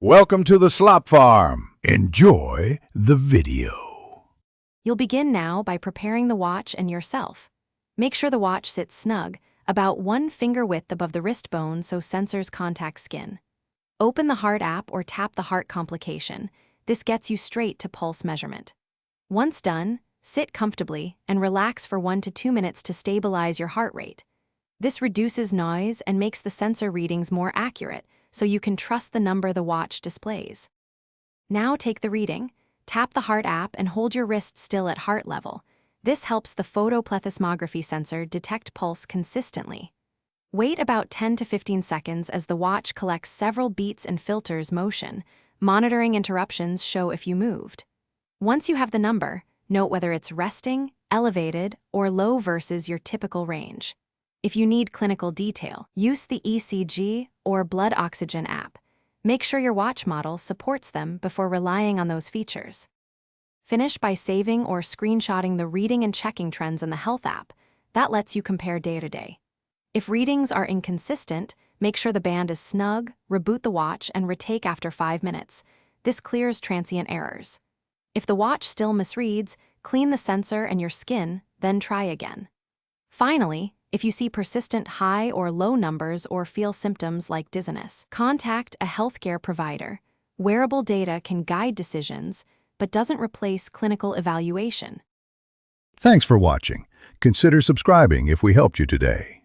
Welcome to the Slop Farm. Enjoy the video. You'll begin now by preparing the watch and yourself. Make sure the watch sits snug, about 1 finger width above the wrist bone so sensors contact skin. Open the Heart app or tap the heart complication. This gets you straight to pulse measurement. Once done, sit comfortably and relax for 1 to 2 minutes to stabilize your heart rate. This reduces noise and makes the sensor readings more accurate, so you can trust the number the watch displays. Now take the reading, tap the Heart app and hold your wrist still at heart level. This helps the photoplethysmography sensor detect pulse consistently. Wait about 10 to 15 seconds as the watch collects several beats and filters motion. Monitoring interruptions show if you moved. Once you have the number, note whether it's resting, elevated, or low versus your typical range. If you need clinical detail, use the ECG or blood oxygen app. Make sure your watch model supports them before relying on those features. Finish by saving or screenshotting the reading and checking trends in the Health app. That lets you compare day to day. If readings are inconsistent, make sure the band is snug, reboot the watch, and retake after 5 minutes. This clears transient errors. If the watch still misreads, clean the sensor and your skin, then try again. Finally, if you see persistent high or low numbers or feel symptoms like dizziness, contact a healthcare provider. Wearable data can guide decisions, but doesn't replace clinical evaluation. Thanks for watching. Consider subscribing if we helped you today.